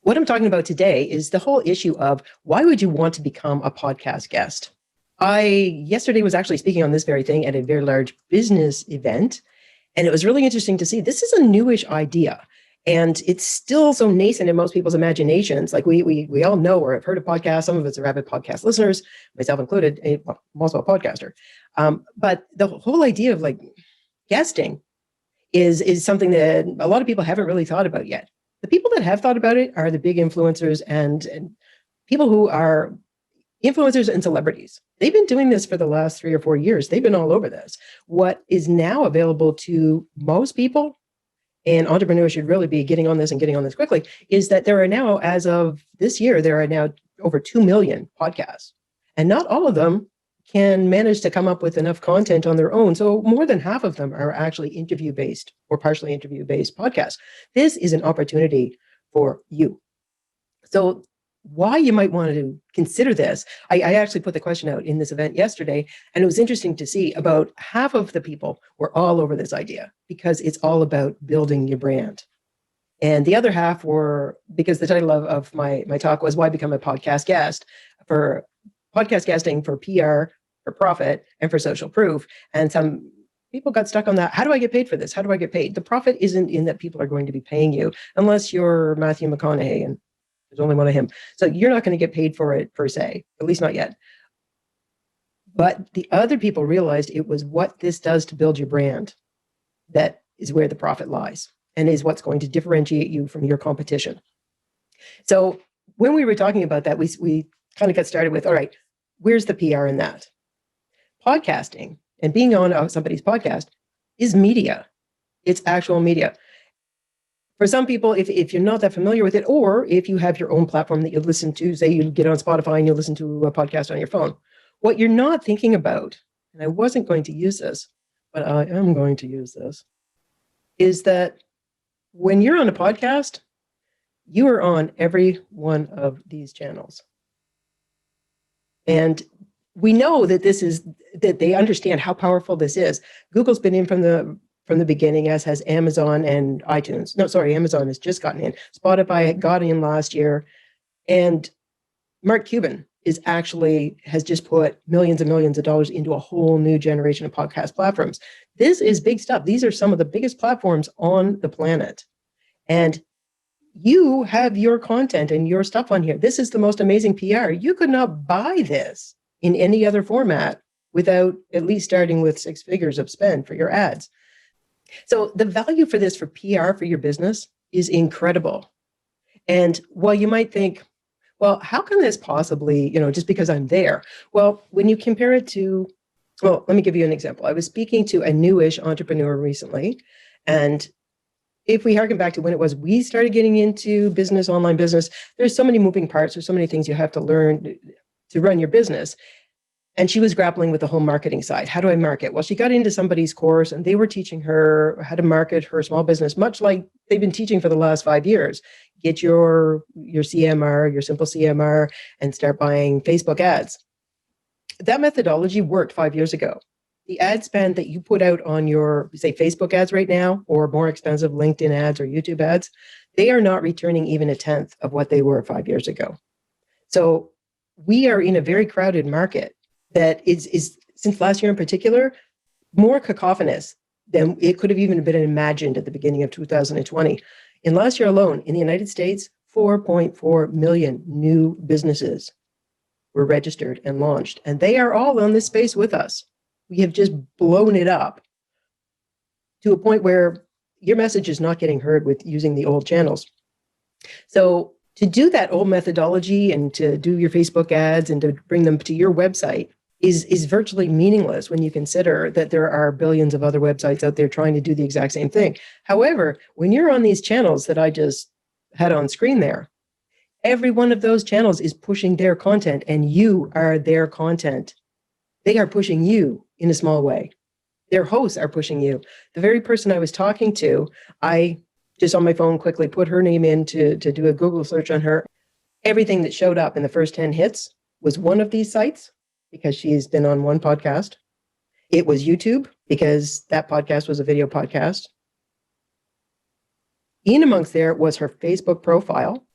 What I'm talking about today is the whole issue of why would you want to become a podcast guest? I yesterday was actually speaking on this very thing at a very large business event, and it was really interesting to see this is a newish idea. And it's still so nascent in most people's imaginations. Like we all know or have heard of podcasts. Some of us are avid podcast listeners, myself included. Well, I'm also a podcaster. But the whole idea of like guesting is something that a lot of people haven't really thought about yet. The people that have thought about it are the big influencers and people who are influencers and celebrities. They've been doing this for the last 3 or 4 years. They've been all over this. What is now available to most people, and entrepreneurs should really be getting on this and getting on this quickly, is that there are now, as of this year, there are now over 2 million podcasts. And not all of them can manage to come up with enough content on their own. So more than half of them are actually interview-based or partially interview-based podcasts. This is an opportunity for you. So why you might want to consider this, I actually put the question out in this event yesterday, and it was interesting to see about half of the people were all over this idea because it's all about building your brand. And the other half were, because the title of my talk was why become a podcast guest, for podcast guesting for PR, for profit, and for social proof. And some people got stuck on that. How do I get paid for this? How do I get paid? The profit isn't in that people are going to be paying you unless you're Matthew McConaughey, and there's only one of him. So you're not going to get paid for it per se, at least not yet. But the other people realized it was what this does to build your brand that is where the profit lies and is what's going to differentiate you from your competition. So when we were talking about that, we kind of got started with, all right, where's the PR in that? Podcasting and being on somebody's podcast is media. It's actual media. For some people, if you're not that familiar with it, or if you have your own platform that you listen to, say you get on Spotify and you listen to a podcast on your phone, what you're not thinking about, and I wasn't going to use this, but I am going to use this, is that when you're on a podcast, you are on every one of these channels. And we know that that they understand how powerful this is. Google's been in from the beginning, as has Amazon and iTunes. No, sorry, Amazon has just gotten in. Spotify got in last year. And Mark Cuban has just put millions and millions of dollars into a whole new generation of podcast platforms. This is big stuff. These are some of the biggest platforms on the planet. And you have your content and your stuff on here. This is the most amazing PR. You could not buy this in any other format without at least starting with 6 figures of spend for your ads. So the value for this for PR for your business is incredible. And while you might think, well, how can this possibly, just because I'm there? Well, when you compare it to, well, let me give you an example. I was speaking to a newish entrepreneur recently, and if we harken back to when it was we started getting into business, online business, there's so many moving parts. There's so many things you have to learn to run your business. And she was grappling with the whole marketing side. How do I market? Well, she got into somebody's course and they were teaching her how to market her small business, much like they've been teaching for the last 5 years. Get your CMR, your simple CMR, and start buying Facebook ads. That methodology worked 5 years ago. The ad spend that you put out on your, say, Facebook ads right now, or more expensive LinkedIn ads or YouTube ads, they are not returning even 1/10 of what they were 5 years ago. So we are in a very crowded market that is since last year in particular, more cacophonous than it could have even been imagined at the beginning of 2020. In last year alone, in the United States, 4.4 million new businesses were registered and launched, and they are all on this space with us. We have just blown it up to a point where your message is not getting heard with using the old channels. So to do that old methodology and to do your Facebook ads and to bring them to your website is virtually meaningless when you consider that there are billions of other websites out there trying to do the exact same thing. However, when you're on these channels that I just had on screen there, every one of those channels is pushing their content and you are their content. They are pushing you in a small way. Their hosts are pushing you. The very person I was talking to, I just on my phone quickly put her name in to do a Google search on her. Everything that showed up in the first 10 hits was one of these sites because she's been on one podcast. It was YouTube because that podcast was a video podcast. In amongst there was her Facebook profile.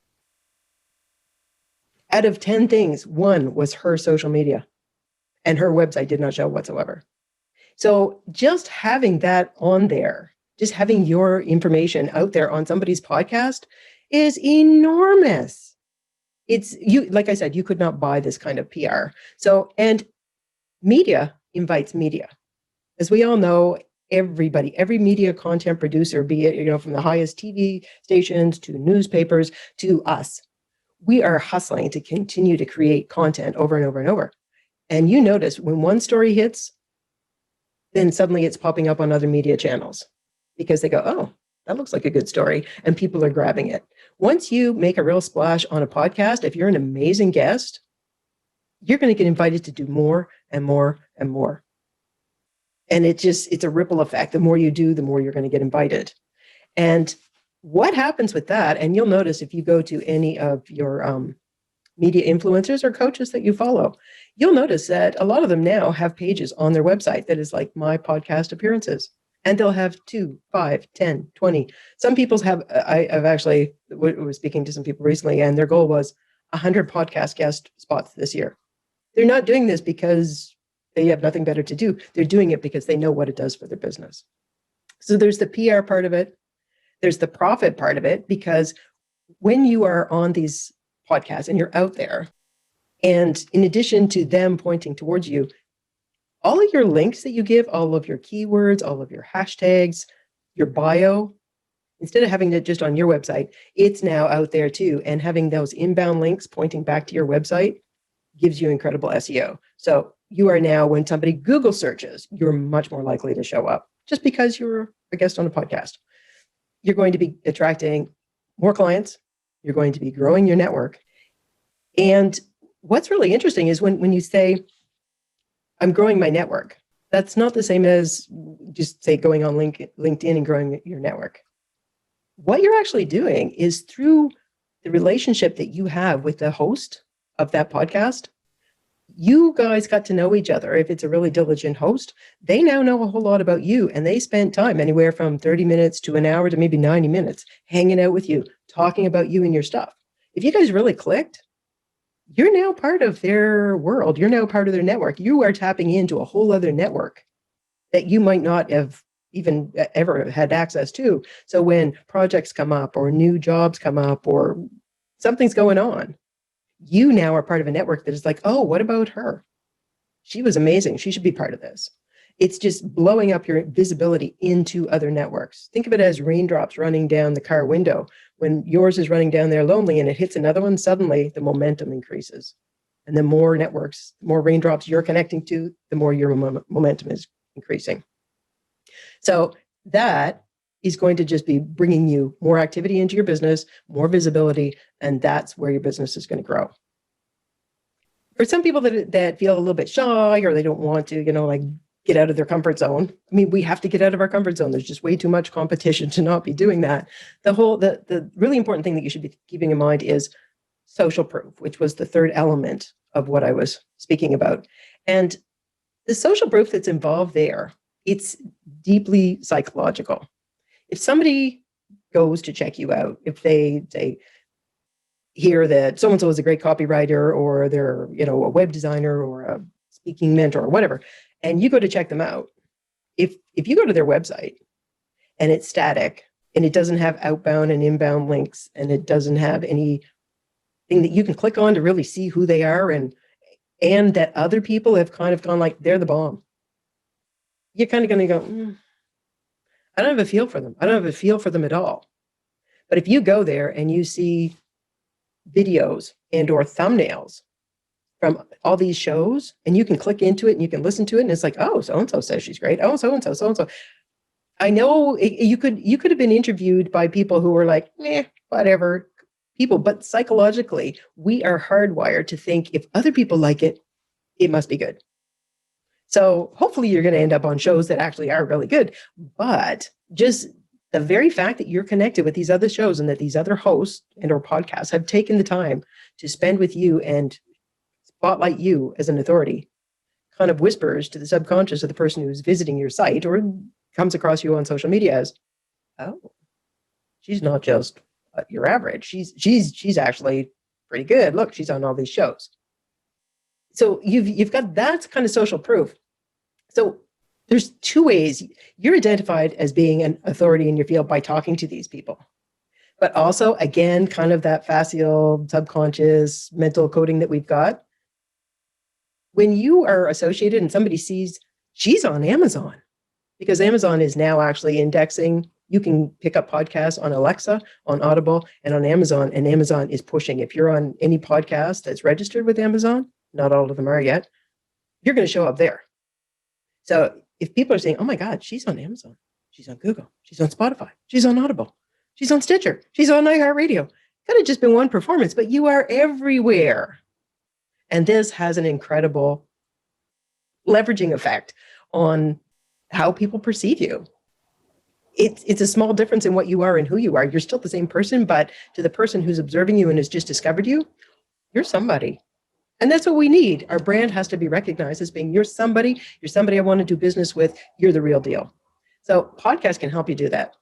Out of 10 things, one was her social media, and her website did not show whatsoever. So just having that on there, just having your information out there on somebody's podcast is enormous. It's you, like I said, you could not buy this kind of PR. So, and media invites media. As we all know, everybody, every media content producer, be it, from the highest TV stations to newspapers to us, we are hustling to continue to create content over and over and over. And you notice when one story hits, then suddenly it's popping up on other media channels because they go, oh, that looks like a good story. And people are grabbing it. Once you make a real splash on a podcast, if you're an amazing guest, you're going to get invited to do more and more and more. And it's a ripple effect. The more you do, the more you're going to get invited. And what happens with that, and you'll notice if you go to any of your media influencers or coaches that you follow, you'll notice that a lot of them now have pages on their website that is like my podcast appearances. And they'll have 2, 5, 10, 20. Some people's have, I've actually was speaking to some people recently, and their goal was 100 podcast guest spots this year. They're not doing this because they have nothing better to do. They're doing it because they know what it does for their business. So there's the PR part of it. There's the profit part of it, because when you are on these podcasts and you're out there, and in addition to them pointing towards you, all of your links that you give, all of your keywords, all of your hashtags, your bio, instead of having it just on your website, it's now out there too. And having those inbound links pointing back to your website gives you incredible SEO. So you are now, when somebody Google searches, you're much more likely to show up just because you're a guest on a podcast. You're going to be attracting more clients. You're going to be growing your network. And what's really interesting is when you say, I'm growing my network, that's not the same as just say going on LinkedIn and growing your network. What you're actually doing is through the relationship that you have with the host of that podcast, you guys got to know each other. If it's a really diligent host, they now know a whole lot about you, and they spent time anywhere from 30 minutes to an hour to maybe 90 minutes hanging out with you, talking about you and your stuff. If you guys really clicked, you're now part of their world. You're now part of their network. You are tapping into a whole other network that you might not have even ever had access to. So when projects come up or new jobs come up or something's going on, you now are part of a network that is like, oh, what about her? She was amazing. She should be part of this. It's just blowing up your visibility into other networks. Think of it as raindrops running down the car window. When yours is running down there lonely and it hits another one, suddenly the momentum increases. And the more networks, the more raindrops you're connecting to, the more your momentum is increasing. So that is going to just be bringing you more activity into your business, more visibility, and that's where your business is going to grow. For some people that feel a little bit shy or they don't want to, get out of their comfort zone. I mean, we have to get out of our comfort zone. There's just way too much competition to not be doing that. The really important thing that you should be keeping in mind is social proof, which was the third element of what I was speaking about. And the social proof that's involved there, it's deeply psychological. If somebody goes to check you out, if they hear that so-and-so is a great copywriter or they're, a web designer or a speaking mentor or whatever, and you go to check them out, if you go to their website and it's static and it doesn't have outbound and inbound links and it doesn't have anything that you can click on to really see who they are and that other people have kind of gone like, they're the bomb, you're kind of going to go, I don't have a feel for them. I don't have a feel for them at all. But if you go there and you see videos and or thumbnails from all these shows, and you can click into it and you can listen to it, and it's like, oh, so-and-so says she's great. Oh, so-and-so. I know you could have been interviewed by people who were like, whatever people, but psychologically, we are hardwired to think if other people like it, it must be good. So hopefully you're going to end up on shows that actually are really good, but just the very fact that you're connected with these other shows and that these other hosts and or podcasts have taken the time to spend with you and spotlight you as an authority kind of whispers to the subconscious of the person who's visiting your site or comes across you on social media as, oh, she's not just your average. She's actually pretty good. Look, she's on all these shows. So you've got that's kind of social proof. So there's two ways. You're identified as being an authority in your field by talking to these people. But also, again, kind of that facile, subconscious, mental coding that we've got. When you are associated and somebody sees she's on Amazon, because Amazon is now actually indexing. You can pick up podcasts on Alexa, on Audible, and on Amazon, and Amazon is pushing. If you're on any podcast that's registered with Amazon, not all of them are yet, you're going to show up there. So if people are saying, oh my God, she's on Amazon, she's on Google, she's on Spotify, she's on Audible, she's on Stitcher, she's on iHeartRadio, could have just been one performance, but you are everywhere. And this has an incredible leveraging effect on how people perceive you. It's a small difference in what you are and who you are. You're still the same person, but to the person who's observing you and has just discovered you, you're somebody. And that's what we need. Our brand has to be recognized as being, you're somebody I want to do business with, you're the real deal. So podcasts can help you do that.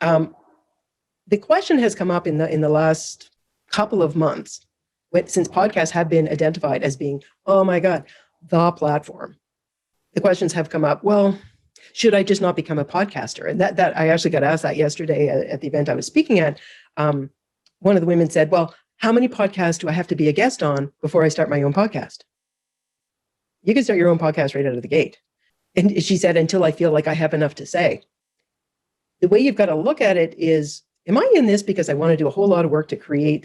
The question has come up in the last couple of months, since podcasts have been identified as being, oh my God, the platform. The questions have come up, well, should I just not become a podcaster? And that I actually got asked that yesterday at the event I was speaking at. One of the women said, well, how many podcasts do I have to be a guest on before I start my own podcast? You can start your own podcast right out of the gate. And she said, until I feel like I have enough to say. The way you've got to look at it is, am I in this because I want to do a whole lot of work to create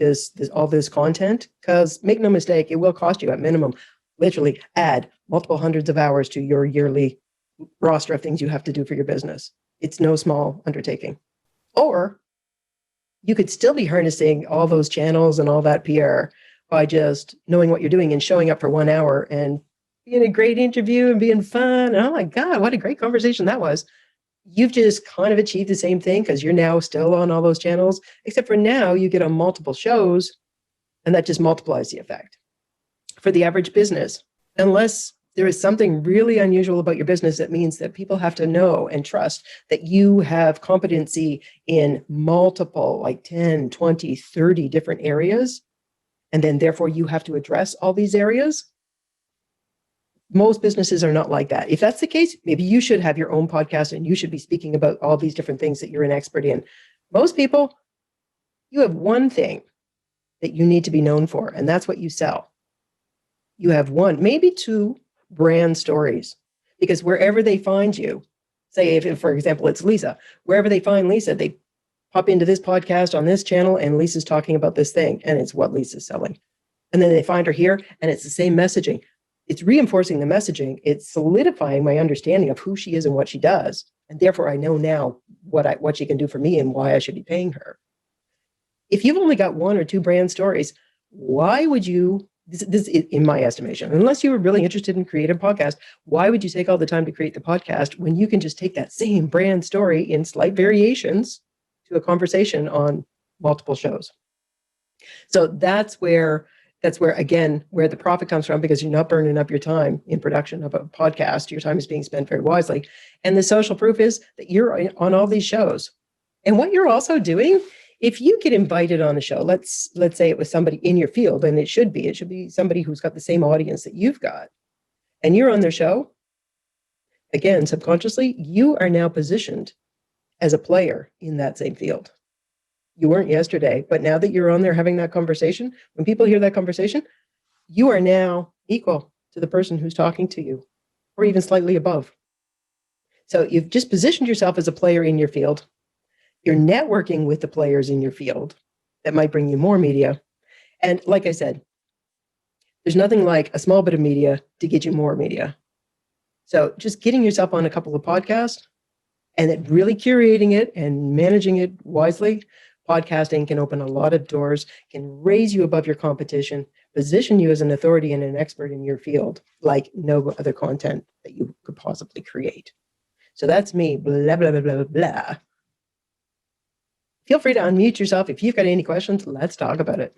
all this content? Because make no mistake, it will cost you at minimum, literally add multiple hundreds of hours to your yearly roster of things you have to do for your business. It's no small undertaking. Or you could still be harnessing all those channels and all that PR by just knowing what you're doing and showing up for 1 hour and being a great interview and being fun. Oh my God, what a great conversation that was. You've just kind of achieved the same thing because you're now still on all those channels, except for now you get on multiple shows and that just multiplies the effect. For the average business, unless there is something really unusual about your business that means that people have to know and trust that you have competency in multiple, like 10, 20, 30 different areas, and then therefore you have to address all these areas. Most businesses are not like that. If that's the case, maybe you should have your own podcast and you should be speaking about all these different things that you're an expert in. Most people, you have one thing that you need to be known for, and that's what you sell. You have one, maybe two brand stories, because wherever they find you, say if for example it's Lisa, wherever they find Lisa, they pop into this podcast on this channel and Lisa's talking about this thing and it's what Lisa's selling. And then they find her here and it's the same messaging. It's reinforcing the messaging. It's solidifying my understanding of who she is and what she does. And therefore I know now what she can do for me and why I should be paying her. If you've only got one or two brand stories, why would you, this in my estimation, unless you were really interested in creating a podcast, why would you take all the time to create the podcast when you can just take that same brand story in slight variations to a conversation on multiple shows? So that's where again, where the profit comes from, because you're not burning up your time in production of a podcast. Your time is being spent very wisely. And the social proof is that you're on all these shows. And what you're also doing, if you get invited on a show, let's say it was somebody in your field, and it should be somebody who's got the same audience that you've got, and you're on their show, again, subconsciously, you are now positioned as a player in that same field. You weren't yesterday, but now that you're on there having that conversation, when people hear that conversation, you are now equal to the person who's talking to you, or even slightly above. So you've just positioned yourself as a player in your field. You're networking with the players in your field that might bring you more media. And like I said, there's nothing like a small bit of media to get you more media. So just getting yourself on a couple of podcasts and then really curating it and managing it wisely, podcasting can open a lot of doors, can raise you above your competition, position you as an authority and an expert in your field, like no other content that you could possibly create. So that's me, blah, blah, blah, blah, blah. Feel free to unmute yourself. If you've got any questions, let's talk about it.